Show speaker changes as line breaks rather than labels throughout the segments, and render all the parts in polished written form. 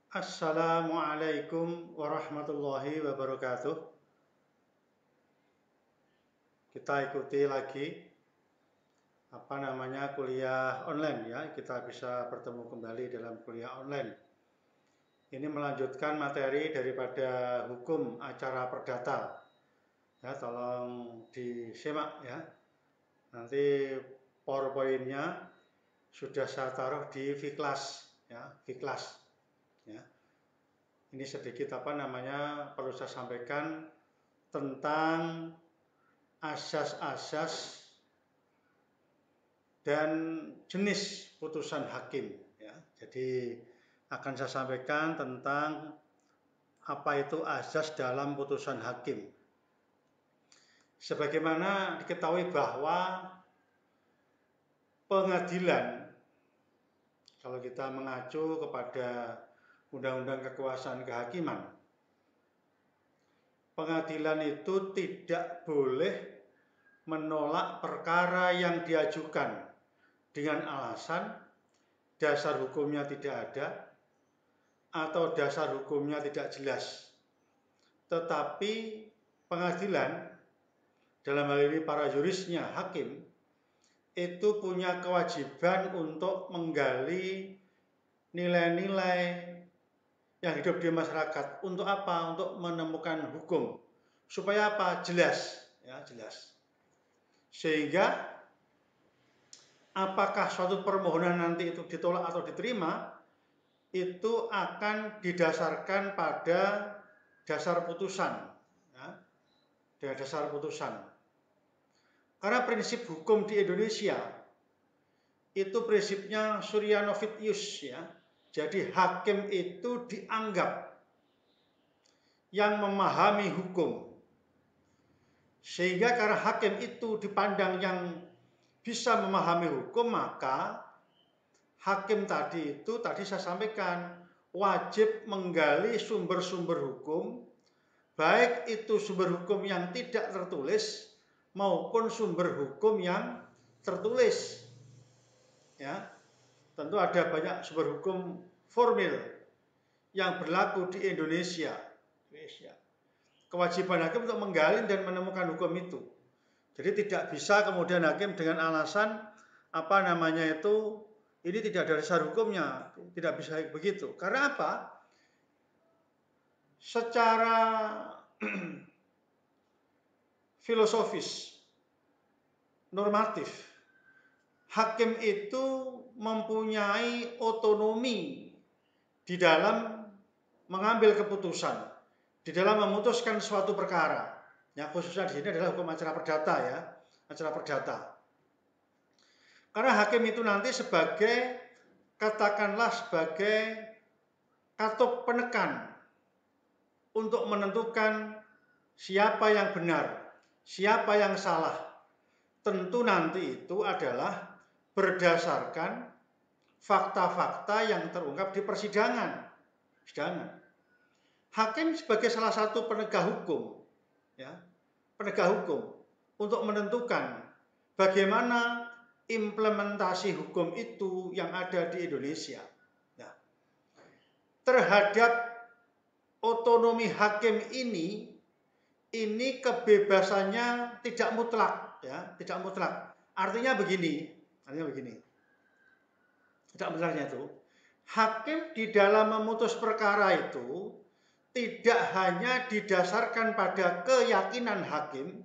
Assalamualaikum warahmatullahi wabarakatuh. Kita ikuti lagi kuliah online ya. Kita bisa bertemu kembali dalam kuliah online. Ini melanjutkan materi daripada hukum acara perdata. Ya, tolong disimak ya. Nanti PowerPoint-nya sudah saya taruh di Vclass ya, Vclass ya. Ini sedikit perlu saya sampaikan tentang asas-asas dan jenis putusan hakim ya. Jadi akan saya sampaikan tentang apa itu asas dalam putusan hakim. Sebagaimana diketahui bahwa pengadilan, kalau kita mengacu kepada Undang-Undang Kekuasaan Kehakiman, pengadilan itu tidak boleh menolak perkara yang diajukan dengan alasan dasar hukumnya tidak ada atau dasar hukumnya tidak jelas. Tetapi pengadilan, dalam hal ini para jurisnya, hakim, itu punya kewajiban untuk menggali nilai-nilai yang hidup di masyarakat. Untuk apa? Untuk menemukan hukum. Supaya apa? Jelas. Ya, jelas. Sehingga apakah suatu permohonan nanti itu ditolak atau diterima, itu akan didasarkan pada dasar putusan. Ya, dasar putusan. Karena prinsip hukum di Indonesia itu prinsipnya Suryanovidius ya. Jadi hakim itu dianggap yang memahami hukum. Sehingga karena hakim itu dipandang yang bisa memahami hukum, maka hakim tadi saya sampaikan wajib menggali sumber-sumber hukum, baik itu sumber hukum yang tidak tertulis maupun sumber hukum yang tertulis. Ya, tentu ada banyak sumber hukum formil yang berlaku di Indonesia. Kewajiban hakim untuk menggali dan menemukan hukum itu. Jadi tidak bisa kemudian hakim dengan alasan ini tidak ada dasar hukumnya, tidak bisa begitu. Karena apa? Secara filosofis, normatif, hakim itu mempunyai otonomi di dalam mengambil keputusan, di dalam memutuskan suatu perkara. Ya, khususnya di sini adalah hukum acara perdata ya, acara perdata. Karena hakim itu nanti katakanlah sebagai katup penekan untuk menentukan siapa yang benar, siapa yang salah. Tentu nanti itu adalah berdasarkan fakta-fakta yang terungkap di persidangan. Hakim sebagai salah satu penegak hukum, ya, penegak hukum untuk menentukan bagaimana implementasi hukum itu yang ada di Indonesia. Nah, terhadap otonomi hakim ini kebebasannya tidak mutlak, ya, tidak mutlak. Artinya begini. Tidak mutlaknya itu, hakim di dalam memutus perkara itu tidak hanya didasarkan pada keyakinan hakim,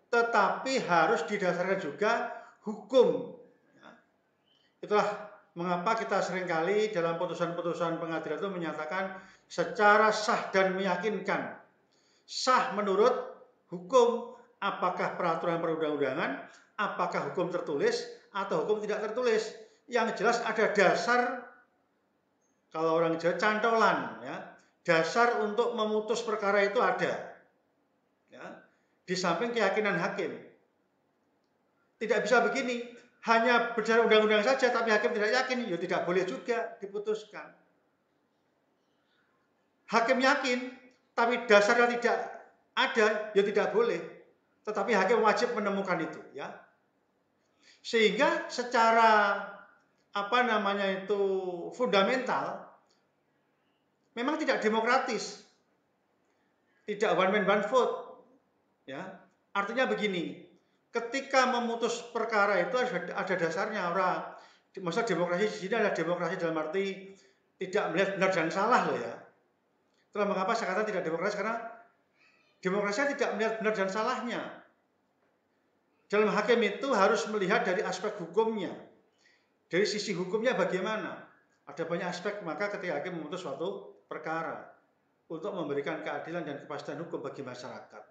tetapi harus didasarkan juga hukum. Itulah mengapa kita seringkali dalam putusan-putusan pengadilan itu menyatakan secara sah dan meyakinkan. Sah menurut hukum, apakah peraturan perundang-undangan, apakah hukum tertulis atau hukum tidak tertulis. Yang jelas ada dasar, kalau orang Jawa cantolan, ya, dasar untuk memutus perkara itu ada. Ya, di samping keyakinan hakim. Tidak bisa begini, hanya berdasar undang-undang saja tapi hakim tidak yakin, ya tidak boleh juga diputuskan. Hakim yakin tapi dasarnya tidak ada, ya tidak boleh. Tetapi hakim wajib menemukan itu, ya. Sehingga secara fundamental, memang tidak demokratis, tidak one man one vote, ya. Artinya begini, ketika memutus perkara itu ada dasarnya, orang. Masa demokrasi di sini adalah demokrasi dalam arti tidak melihat benar dan salah loh ya. Itulah mengapa saya katakan tidak demokratis, karena demokrasi tidak melihat benar dan salahnya. Dalam hakim itu harus melihat dari aspek hukumnya, dari sisi hukumnya bagaimana. Ada banyak aspek, maka ketika hakim memutus suatu perkara untuk memberikan keadilan dan kepastian hukum bagi masyarakat.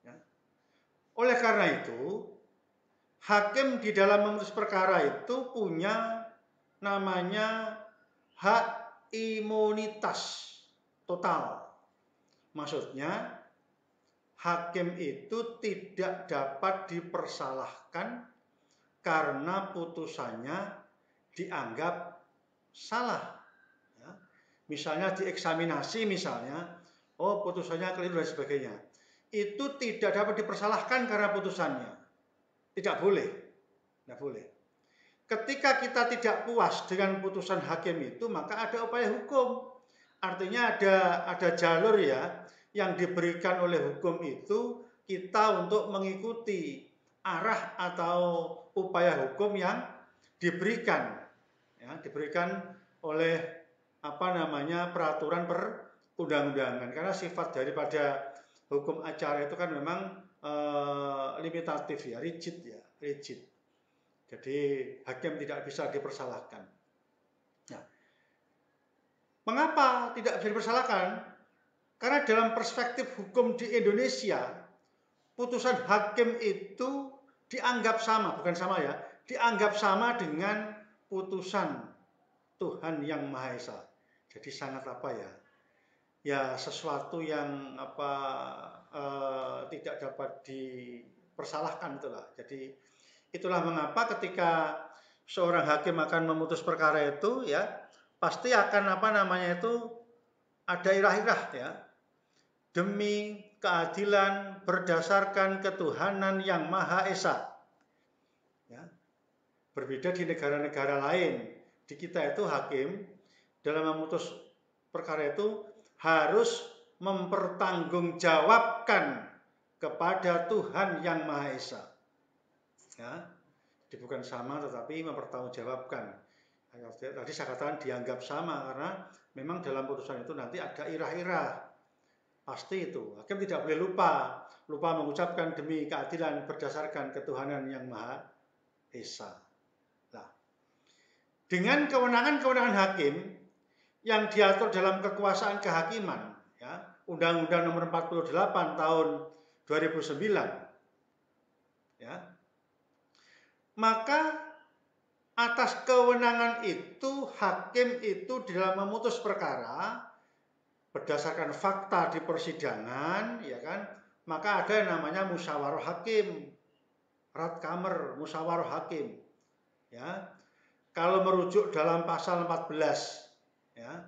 Ya. Oleh karena itu, hakim di dalam memutus perkara itu punya namanya hak imunitas total. Maksudnya, hakim itu tidak dapat dipersalahkan karena putusannya dianggap salah. Ya. Misalnya dieksaminasi misalnya, oh putusannya keliru dan sebagainya. Itu tidak dapat dipersalahkan karena putusannya. Tidak boleh. Tidak boleh. Ketika kita tidak puas dengan putusan hakim itu, maka ada upaya hukum. Artinya ada jalur ya yang diberikan oleh hukum itu, kita untuk mengikuti arah atau upaya hukum yang diberikan, ya, diberikan oleh peraturan perundang-undangan. Karena sifat daripada hukum acara itu kan memang limitatif ya, rigid. Jadi hakim tidak bisa dipersalahkan. Nah, mengapa tidak bisa dipersalahkan? Karena dalam perspektif hukum di Indonesia, putusan hakim itu dianggap sama, bukan sama ya, dianggap sama dengan putusan Tuhan Yang Maha Esa. Jadi sangat ya sesuatu yang tidak dapat dipersalahkan itulah. Jadi itulah mengapa ketika seorang hakim akan memutus perkara itu ya pasti akan ada irah-irah ya, demi keadilan berdasarkan ketuhanan Yang Maha Esa. Ya. Berbeda di negara-negara lain. Di kita itu hakim dalam memutus perkara itu harus mempertanggungjawabkan kepada Tuhan Yang Maha Esa. Ya, jadi bukan sama tetapi mempertanggungjawabkan. Tadi saya katakan dianggap sama karena memang dalam putusan itu nanti ada irah-irah. Pasti itu. Hakim tidak boleh lupa mengucapkan demi keadilan berdasarkan ketuhanan Yang Maha Esa. Nah, dengan kewenangan-kewenangan hakim yang diatur dalam kekuasaan kehakiman, ya, Undang-Undang Nomor 48 tahun 2009, ya, maka atas kewenangan itu hakim itu dalam memutus perkara berdasarkan fakta di persidangan, ya kan, maka ada yang namanya musyawarah hakim, Ratkamer, musyawarah hakim, ya. Kalau merujuk dalam pasal 14, ya,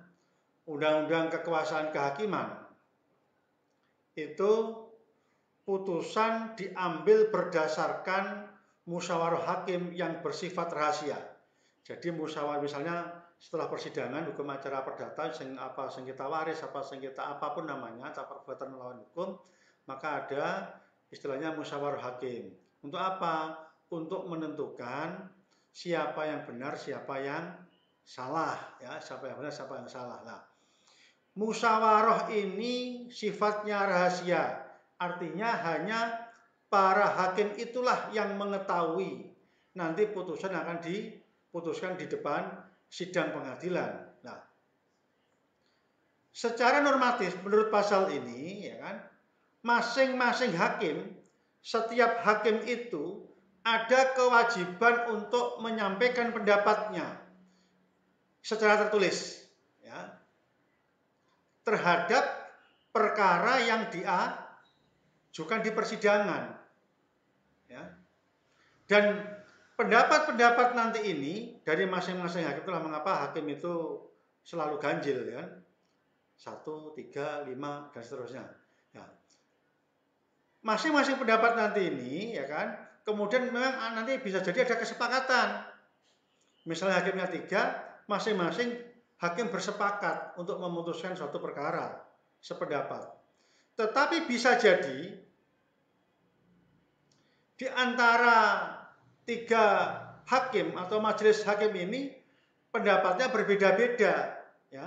Undang-Undang Kekuasaan Kehakiman, itu putusan diambil berdasarkan musyawarah hakim yang bersifat rahasia. Jadi musyawarah misalnya setelah persidangan hukum acara perdata, sengketa waris, sengketa apapun namanya, perbuatan melawan hukum, maka ada istilahnya musyawarah hakim. Untuk apa? Untuk menentukan siapa yang benar, siapa yang salah, ya, siapa yang benar, siapa yang salah. Nah, musyawarah ini sifatnya rahasia. Artinya hanya para hakim itulah yang mengetahui nanti putusan akan diputuskan di depan sidang pengadilan. Nah, secara normatif menurut pasal ini, ya kan, masing-masing hakim, setiap hakim itu ada kewajiban untuk menyampaikan pendapatnya secara tertulis, ya, terhadap perkara yang diajukan di persidangan, ya. Dan pendapat-pendapat nanti ini dari masing-masing hakim, itulah mengapa hakim itu selalu ganjil, ya, 1, 3, 5 dan seterusnya. Ya. Masing-masing pendapat nanti ini, ya kan, kemudian memang nanti bisa jadi ada kesepakatan. Misalnya hakimnya 3, masing-masing hakim bersepakat untuk memutuskan suatu perkara, sependapat. Tetapi bisa jadi di antara 3 hakim atau majelis hakim ini pendapatnya berbeda-beda, ya,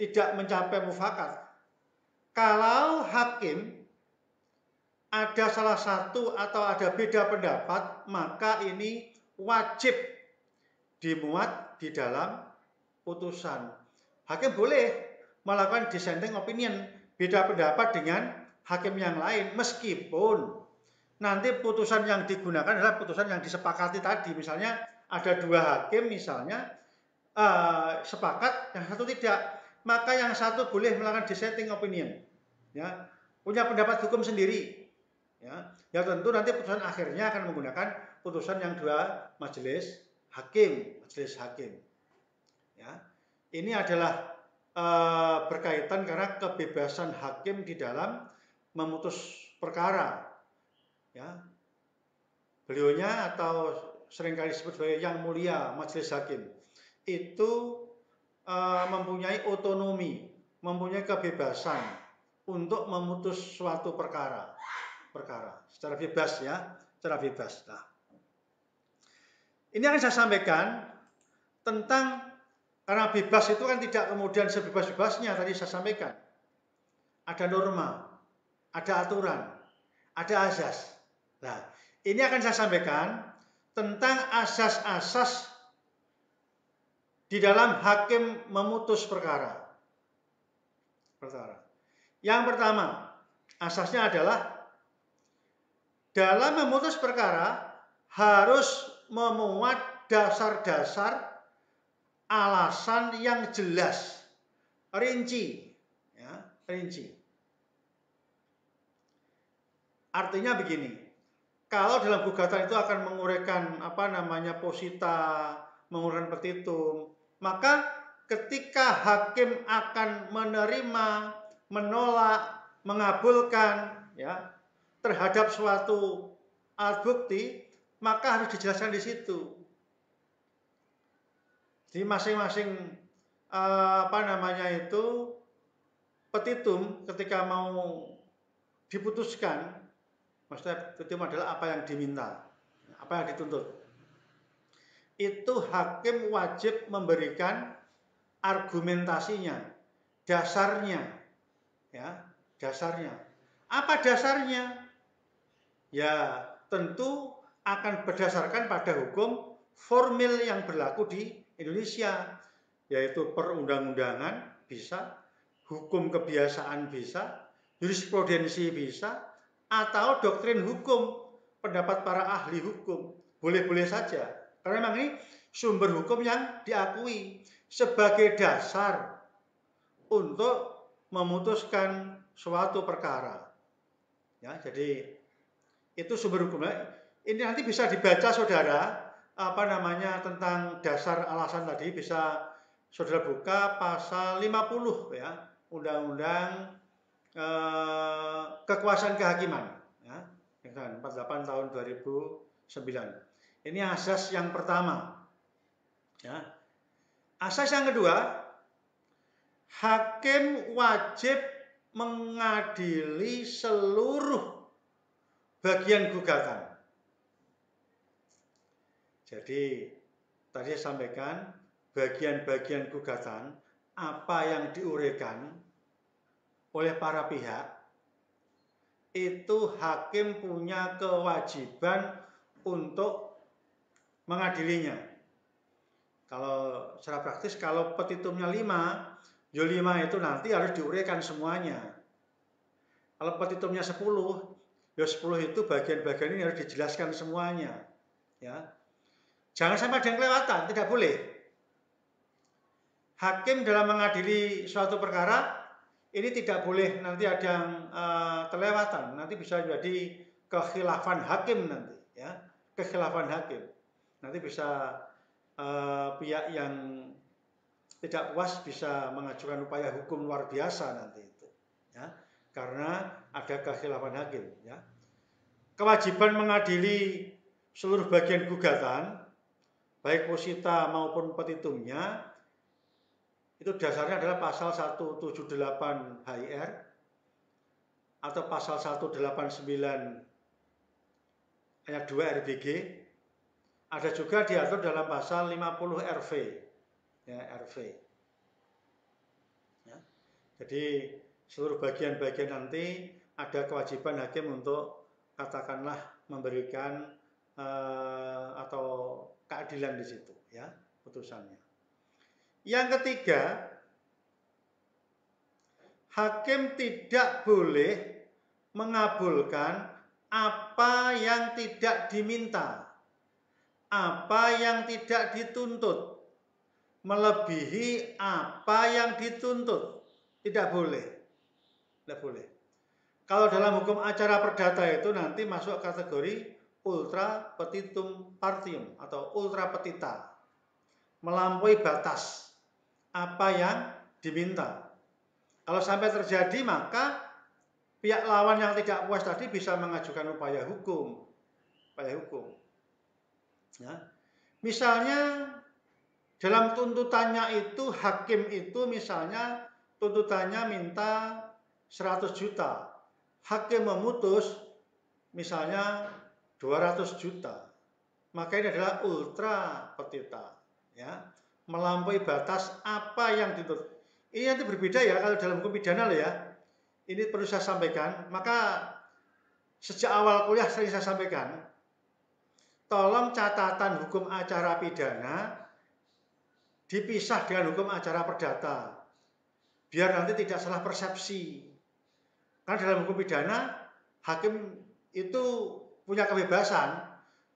tidak mencapai mufakat. Kalau hakim ada salah satu atau ada beda pendapat, maka ini wajib dimuat di dalam putusan. Hakim boleh melakukan dissenting opinion, beda pendapat dengan hakim yang lain, meskipun nanti putusan yang digunakan adalah putusan yang disepakati tadi. Misalnya ada 2 hakim misalnya sepakat, yang satu tidak, maka yang satu boleh melakukan dissenting opinion, ya, punya pendapat hukum sendiri, ya. Ya tentu nanti putusan akhirnya akan menggunakan putusan yang 2 majelis hakim, ya. Ini adalah berkaitan karena kebebasan hakim di dalam memutus perkara, ya. Beliaunya atau seringkali disebut sebagai yang mulia majelis hakim itu mempunyai otonomi, mempunyai kebebasan untuk memutus suatu perkara secara bebas, ya, secara bebas. Nah, ini akan saya sampaikan tentang, karena bebas itu kan tidak kemudian sebebas-bebasnya, tadi saya sampaikan ada norma, ada aturan, ada azas. Nah, ini akan saya sampaikan tentang asas-asas di dalam hakim memutus perkara. Yang pertama, asasnya adalah dalam memutus perkara harus memuat dasar-dasar alasan yang jelas, rinci, ya, rinci. Artinya begini, kalau dalam gugatan itu akan menguraikan posita, menguraikan petitum, maka ketika hakim akan menerima, menolak, mengabulkan, ya, terhadap suatu alat bukti, maka harus dijelaskan di situ. Di masing-masing petitum ketika mau diputuskan, maksudnya petitum adalah apa yang diminta, apa yang dituntut. Itu hakim wajib memberikan argumentasinya, dasarnya, ya, dasarnya. Apa dasarnya? Ya, tentu akan berdasarkan pada hukum formil yang berlaku di Indonesia, yaitu perundang-undangan bisa, hukum kebiasaan bisa, jurisprudensi bisa, atau doktrin hukum, pendapat para ahli hukum, boleh-boleh saja. Karena memang ini sumber hukum yang diakui sebagai dasar untuk memutuskan suatu perkara. Ya, jadi itu sumber hukumnya. Ini nanti bisa dibaca saudara, tentang dasar alasan tadi, bisa saudara buka pasal 50, ya, Undang-Undang Kekuasaan Kehakiman, ya, 48 tahun 2009. Ini asas yang pertama, ya. Asas yang kedua, hakim wajib mengadili seluruh bagian gugatan. Jadi tadi saya sampaikan bagian-bagian gugatan apa yang diuraikan oleh para pihak, itu hakim punya kewajiban untuk mengadilinya. Kalau secara praktis, kalau petitumnya 5, ya 5 itu nanti harus diuraikan semuanya. Kalau petitumnya 10, ya 10 itu bagian-bagian ini harus dijelaskan semuanya, ya. Jangan sampai ada yang kelewatan, tidak boleh. Hakim dalam mengadili suatu perkara ini tidak boleh nanti ada yang terlewatan, nanti bisa jadi kekhilafan hakim nanti, ya, kekhilafan hakim. Nanti bisa pihak yang tidak puas bisa mengajukan upaya hukum luar biasa nanti itu, ya, karena ada kekhilafan hakim, ya. Kewajiban mengadili seluruh bagian gugatan, baik posita maupun petitumnya, Itu dasarnya adalah pasal 178 HIR atau pasal 189 ayat 2 RBG. Ada juga diatur dalam pasal 50 RV. Ya, RV. Ya. Jadi seluruh bagian-bagian nanti ada kewajiban hakim untuk katakanlah memberikan atau keadilan di situ, ya, putusannya. Yang ketiga, hakim tidak boleh mengabulkan apa yang tidak diminta, apa yang tidak dituntut, melebihi apa yang dituntut. Tidak boleh. Tidak boleh. Kalau dalam hukum acara perdata itu nanti masuk kategori ultra petitum partium atau ultra petita. Melampaui batas apa yang diminta. Kalau sampai terjadi maka pihak lawan yang tidak puas tadi bisa mengajukan upaya hukum. Ya. Misalnya dalam tuntutannya itu hakim itu misalnya tuntutannya minta 100 juta. Hakim memutus misalnya 200 juta. Maka ini adalah ultra petita, ya. Melampaui batas apa yang dituntut. Ini nanti berbeda ya kalau dalam hukum pidana loh ya. Ini perlu saya sampaikan. Maka sejak awal kuliah sering saya sampaikan, tolong catatan hukum acara pidana dipisah dengan hukum acara perdata. Biar nanti tidak salah persepsi. Karena dalam hukum pidana, hakim itu punya kebebasan.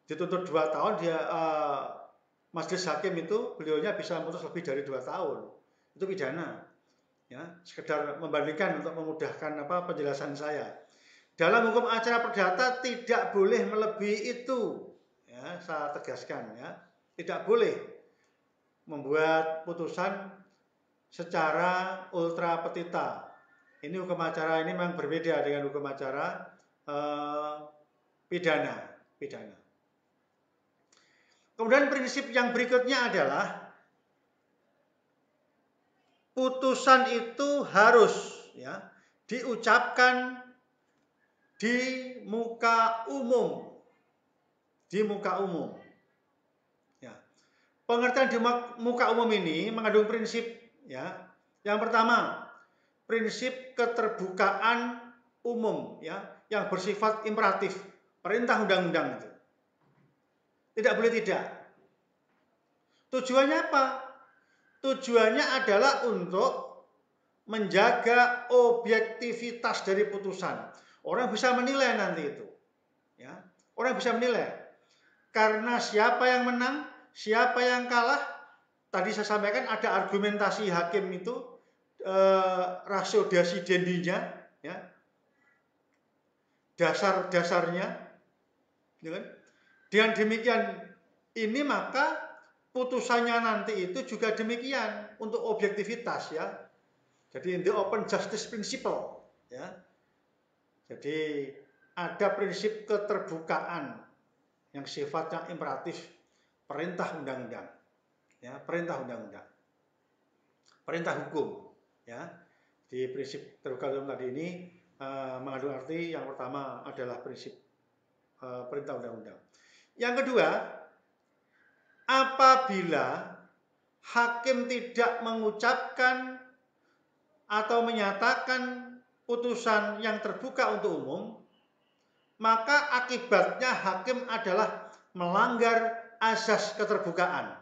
Dituntut 2 tahun, dia majelis hakim itu beliaunya bisa memutus lebih dari 2 tahun. Itu pidana. Ya, sekedar membandingkan untuk memudahkan penjelasan saya. Dalam hukum acara perdata tidak boleh melebihi itu. Ya, saya tegaskan ya. Tidak boleh membuat putusan secara ultra petita. Ini hukum acara ini memang berbeda dengan hukum acara pidana. Kemudian prinsip yang berikutnya adalah putusan itu harus ya diucapkan di muka umum. Ya. Pengertian di muka umum ini mengandung prinsip ya. Yang pertama, prinsip keterbukaan umum ya yang bersifat imperatif, perintah undang-undang itu. Tidak boleh tidak. Tujuannya apa? Tujuannya adalah untuk menjaga objektivitas dari putusan. Orang bisa menilai nanti itu. Ya. Orang bisa menilai. Karena siapa yang menang, siapa yang kalah. Tadi saya sampaikan ada argumentasi hakim itu, rasio decidendi-nya, ya. Dasar-dasarnya. Ya kan? Dengan demikian ini maka putusannya nanti itu juga demikian untuk objektivitas ya. Jadi the open justice principle ya. Jadi ada prinsip keterbukaan yang sifatnya imperatif, perintah undang-undang. Ya, perintah undang-undang. Perintah hukum ya. Di prinsip terbuka umum tadi ini mengandung arti yang pertama adalah prinsip perintah undang-undang. Yang kedua, apabila hakim tidak mengucapkan atau menyatakan putusan yang terbuka untuk umum, maka akibatnya hakim adalah melanggar asas keterbukaan.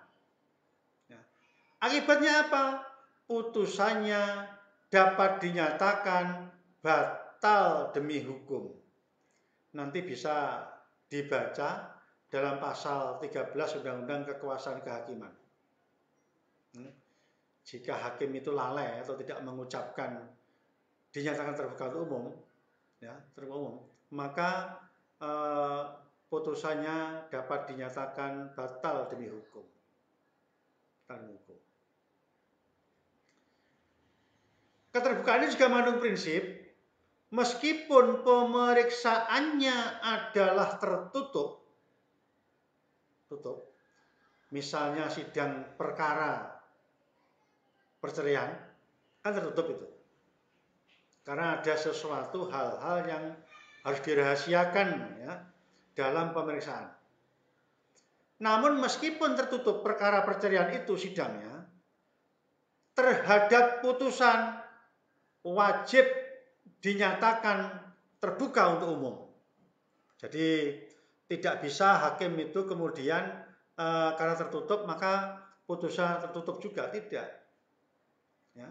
Akibatnya apa? Putusannya dapat dinyatakan batal demi hukum. Nanti bisa dibaca dalam pasal 13 Undang-Undang Kekuasaan Kehakiman. Jika hakim itu lalai atau tidak mengucapkan dinyatakan terbuka untuk umum, ya, terbuka umum, maka putusannya dapat dinyatakan batal demi hukum. Keterbukaan ini juga mengandung prinsip, meskipun pemeriksaannya adalah tertutup, misalnya sidang perkara perceraian kan tertutup itu. Karena ada sesuatu hal-hal yang harus dirahasiakan ya dalam pemeriksaan. Namun meskipun tertutup perkara perceraian itu sidangnya, terhadap putusan wajib dinyatakan terbuka untuk umum. Jadi tidak bisa hakim itu kemudian karena tertutup maka putusan tertutup juga, tidak. Ya.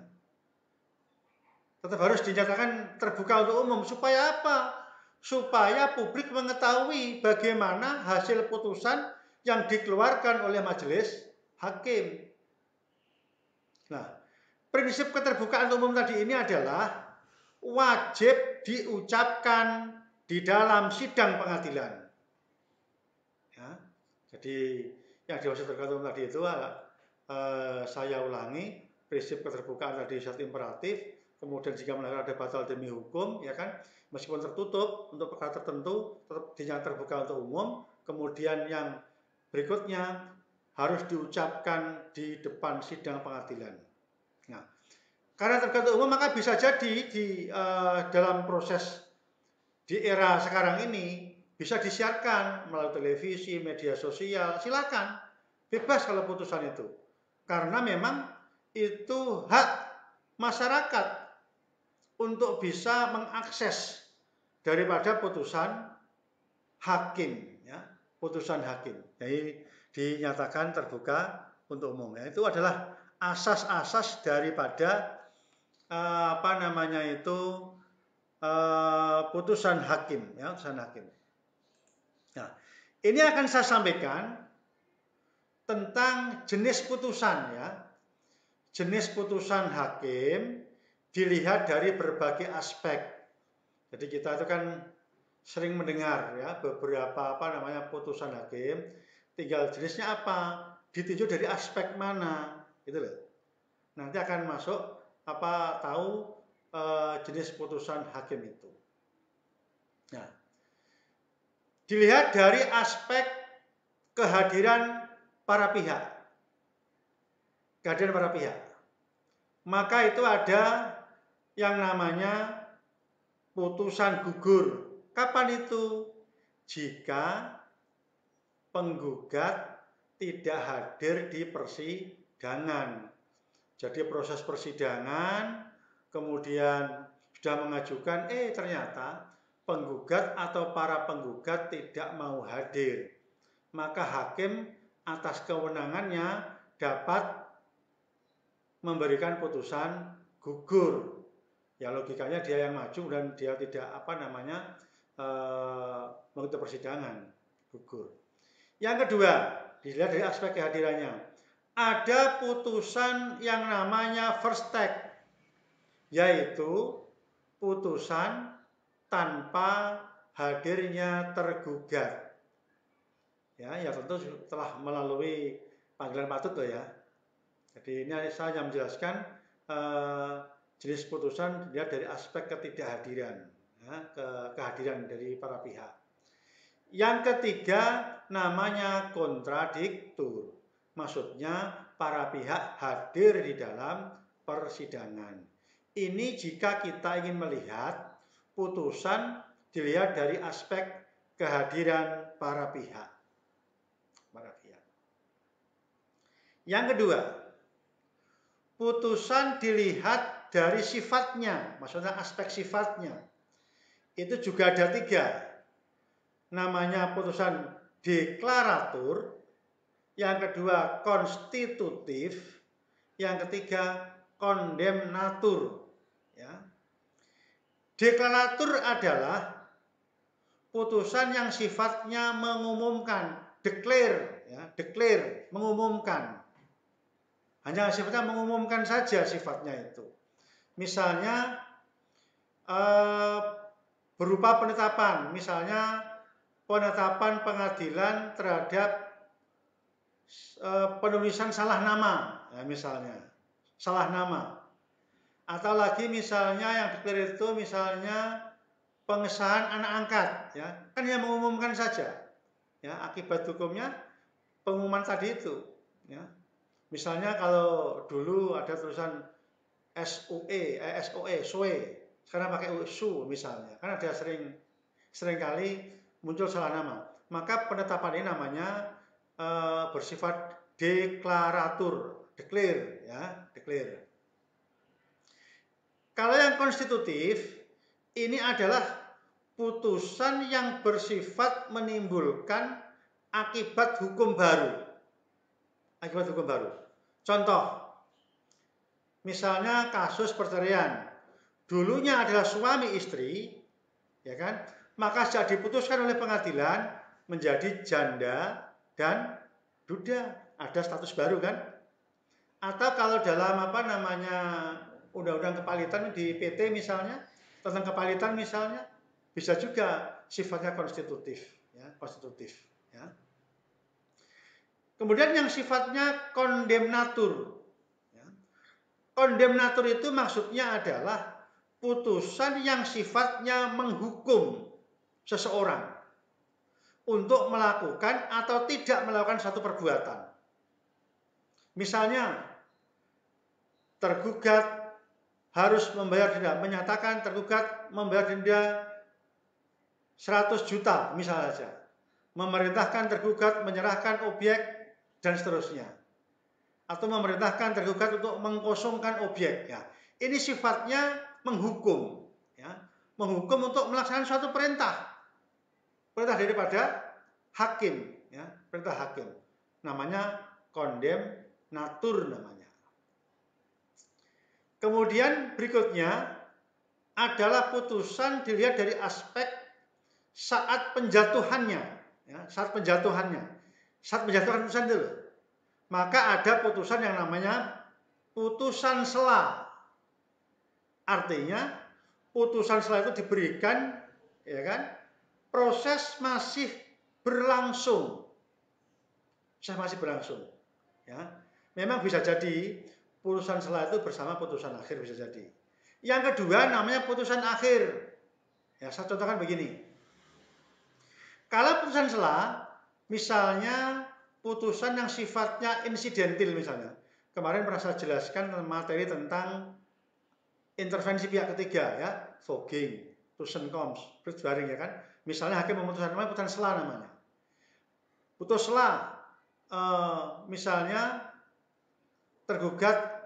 Tetap harus dinyatakan terbuka untuk umum. Supaya apa? Supaya publik mengetahui bagaimana hasil putusan yang dikeluarkan oleh majelis hakim. Nah, prinsip keterbukaan umum tadi ini adalah wajib diucapkan di dalam sidang pengadilan. Ya, jadi yang dimaksud terbuka tadi itu saya ulangi, prinsip keterbukaan tadi syarat imperatif. Kemudian jika melanggar ada batal demi hukum, ya kan, meskipun tertutup untuk perkara tertentu tetap dinyatakan terbuka untuk umum. Kemudian yang berikutnya harus diucapkan di depan sidang pengadilan. Nah, karena terbuka untuk umum maka bisa jadi di dalam proses di era sekarang ini bisa disiarkan melalui televisi, media sosial, silakan, bebas kalau putusan itu, karena memang itu hak masyarakat untuk bisa mengakses daripada putusan hakim, ya, putusan hakim. Jadi dinyatakan terbuka untuk umum. Ya, itu adalah asas-asas daripada putusan hakim, ya, putusan hakim. Nah, ini akan saya sampaikan tentang jenis putusan, ya. Jenis putusan hakim dilihat dari berbagai aspek. Jadi kita itu kan sering mendengar ya beberapa putusan hakim, tinggal jenisnya apa, ditinjau dari aspek mana, gitu loh. Nanti akan masuk tahu jenis putusan hakim itu. Nah, dilihat dari aspek kehadiran para pihak. Kehadiran para pihak. Maka itu ada yang namanya putusan gugur. Kapan itu? Jika penggugat tidak hadir di persidangan. Jadi proses persidangan, kemudian sudah mengajukan, ternyata penggugat atau para penggugat tidak mau hadir. Maka hakim atas kewenangannya dapat memberikan putusan gugur. Ya logikanya dia yang maju dan dia tidak mengikuti persidangan, gugur. Yang kedua, dilihat dari aspek kehadirannya. Ada putusan yang namanya first take, yaitu putusan tanpa hadirnya tergugat. Ya tentu telah melalui panggilan patut loh ya. Jadi ini saya menjelaskan jenis putusan dilihat dari aspek ketidakhadiran, ya, kehadiran dari para pihak. Yang ketiga namanya kontradiktur, maksudnya para pihak hadir di dalam persidangan. Ini jika kita ingin melihat putusan dilihat dari aspek kehadiran para pihak. Yang kedua, putusan dilihat dari sifatnya, maksudnya aspek sifatnya. Itu juga ada 3. Namanya putusan deklaratur, yang kedua konstitutif, yang ketiga kondemnatur. Ya. Deklaratur adalah putusan yang sifatnya mengumumkan, declare, ya, declare, mengumumkan. Hanya sifatnya mengumumkan saja sifatnya itu. Misalnya berupa penetapan, misalnya penetapan pengadilan terhadap penulisan salah nama, ya, misalnya salah nama. Atau lagi misalnya yang declare itu misalnya pengesahan anak angkat, ya, kan yang mengumumkan saja, ya, akibat hukumnya pengumuman tadi itu, ya. Misalnya kalau dulu ada tulisan SOE, sekarang pakai SU misalnya. Kan ada sering kali muncul salah nama. Maka penetapan ini namanya bersifat deklaratur, declare ya, declare. Kalau yang konstitutif ini adalah putusan yang bersifat menimbulkan akibat hukum baru. Akibat hukum baru. Contoh, misalnya kasus perceraian. Dulunya adalah suami istri, ya kan? Maka sejak diputuskan oleh pengadilan menjadi janda dan duda, ada status baru kan? Atau kalau dalam apa namanya undang-undang kepalitan di PT misalnya, tentang kepalitan misalnya, bisa juga sifatnya konstitutif, ya, konstitutif, ya. Kemudian yang sifatnya kondemnatur. Ya. Kondemnatur itu maksudnya adalah putusan yang sifatnya menghukum seseorang untuk melakukan atau tidak melakukan satu perbuatan. Misalnya, tergugat harus membayar denda, menyatakan tergugat membayar denda 100 juta misalnya saja. Memerintahkan tergugat menyerahkan objek dan seterusnya. Atau memerintahkan tergugat untuk mengkosongkan objek. Ya. Ini sifatnya menghukum. Ya. Menghukum untuk melaksanakan suatu perintah. Perintah daripada hakim. Ya. Perintah hakim. Namanya kondemnatur namanya. Kemudian berikutnya adalah putusan dilihat dari aspek saat penjatuhannya. Ya. Saat penjatuhannya. Saat menjatuhkan putusan dulu. Maka ada putusan yang namanya putusan sela. Artinya putusan sela itu diberikan, ya kan? Proses masih berlangsung. Proses masih berlangsung, ya. Memang bisa jadi putusan sela itu bersama putusan akhir bisa jadi. Yang kedua namanya putusan akhir. Ya, saya contohkan begini. Kalau putusan sela, misalnya putusan yang sifatnya insidentil misalnya. Kemarin pernah saya jelaskan materi tentang intervensi pihak ketiga ya, vogging, tussenkomst, berjaring ya kan. Misalnya hakim memutuskan namanya putusan sela namanya. Putus sela, misalnya tergugat,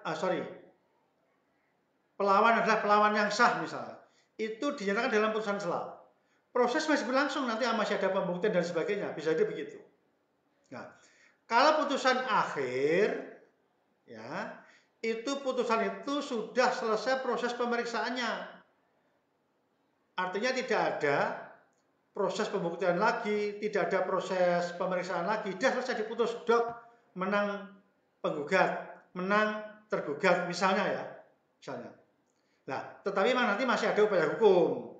pelawan adalah pelawan yang sah misalnya. Itu dinyatakan dalam putusan sela. Proses masih berlangsung, nanti masih ada pembuktian dan sebagainya, bisa jadi begitu. Nah, kalau putusan akhir, ya, itu putusan itu sudah selesai proses pemeriksaannya. Artinya tidak ada proses pembuktian lagi, tidak ada proses pemeriksaan lagi, sudah selesai diputus, dok, menang penggugat, menang tergugat, misalnya ya, misalnya. Nah, tetapi nanti masih ada upaya hukum.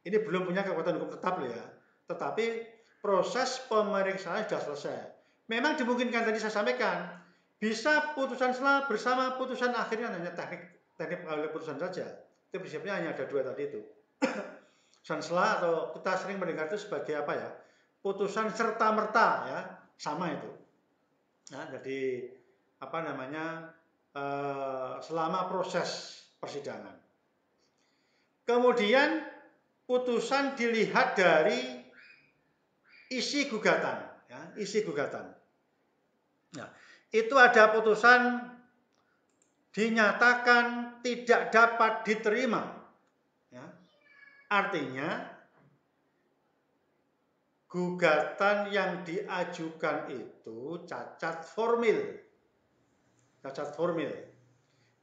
Ini belum punya kekuatan hukum tetap loh ya. Tetapi proses pemeriksaan sudah selesai. Memang dimungkinkan tadi saya sampaikan, bisa putusan sela bersama putusan akhirnya hanya teknik pengambilan putusan saja. Itu prinsipnya hanya ada dua tadi itu. Putusan sela atau kita sering mendengar itu sebagai apa ya? Putusan serta merta ya, sama itu. Nah, jadi apa namanya? Selama proses persidangan. Kemudian putusan dilihat dari isi gugatan, ya, isi gugatan. Nah, itu ada putusan dinyatakan tidak dapat diterima. Ya. Artinya gugatan yang diajukan itu cacat formil. Cacat formil.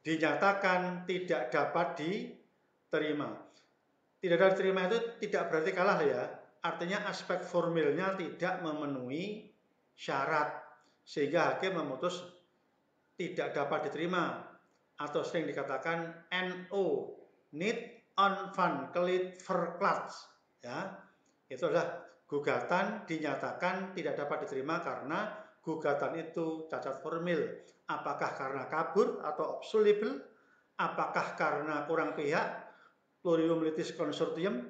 Dinyatakan tidak dapat diterima. Tidak dapat diterima itu tidak berarti kalah ya. Artinya aspek formilnya tidak memenuhi syarat sehingga hakim memutus tidak dapat diterima atau sering dikatakan NO, niet onafhankelijk verklaard, ya. Itu adalah gugatan dinyatakan tidak dapat diterima karena gugatan itu cacat formil. Apakah karena kabur atau obsolable? Apakah karena kurang pihak? Plurium litis consortium,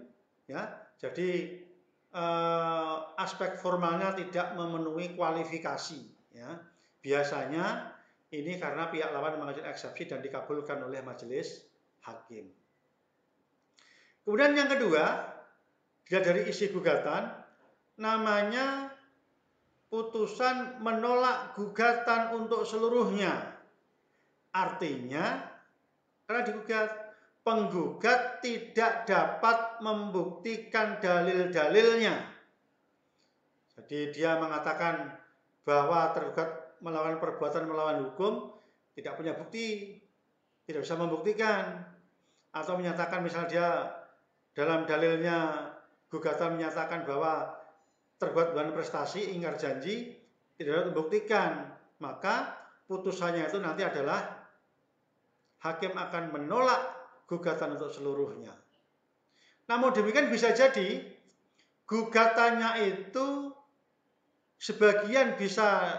ya. Jadi aspek formalnya tidak memenuhi kualifikasi, ya. Biasanya Ini karena pihak lawan mengajukan eksepsi dan dikabulkan oleh majelis hakim. Kemudian yang kedua, dilihat dari isi gugatan, namanya putusan menolak gugatan untuk seluruhnya. Artinya, karena digugat, penggugat tidak dapat membuktikan dalil-dalilnya. Jadi dia mengatakan bahwa tergugat melakukan perbuatan melawan hukum, tidak punya bukti, tidak bisa membuktikan, atau menyatakan misalnya dia dalam dalilnya gugatan menyatakan bahwa tergugat melakukan prestasi, ingkar janji, tidak dapat membuktikan, maka putusannya itu nanti adalah hakim akan menolak gugatan untuk seluruhnya. Namun demikian bisa jadi gugatannya itu sebagian bisa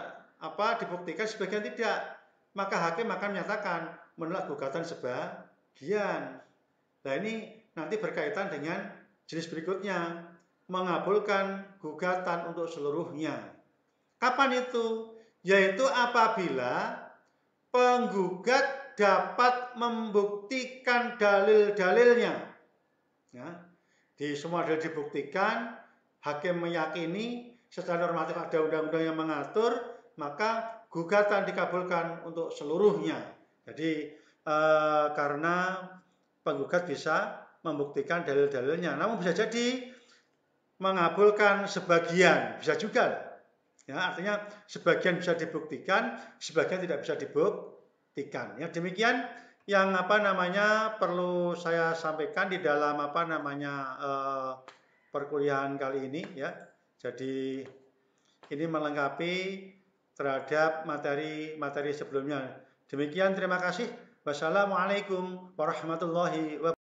dibuktikan, sebagian tidak. Maka hakim akan menyatakan menolak gugatan sebagian. Nah ini nanti berkaitan dengan jenis berikutnya, mengabulkan gugatan untuk seluruhnya. Kapan itu? Yaitu apabila penggugat dapat membuktikan dalil-dalilnya. Ya, di semua dalil dibuktikan, hakim meyakini secara normatif ada undang-undang yang mengatur, maka gugatan dikabulkan untuk seluruhnya. Jadi karena penggugat bisa membuktikan dalil-dalilnya, namun bisa jadi mengabulkan sebagian, bisa juga. Ya, artinya sebagian bisa dibuktikan, sebagian tidak bisa dibuktikan. Ya, demikian yang perlu saya sampaikan di dalam perkuliahan kali ini ya. Jadi ini melengkapi terhadap materi-materi sebelumnya. Demikian, terima kasih. Wassalamualaikum warahmatullahi wabarakatuh.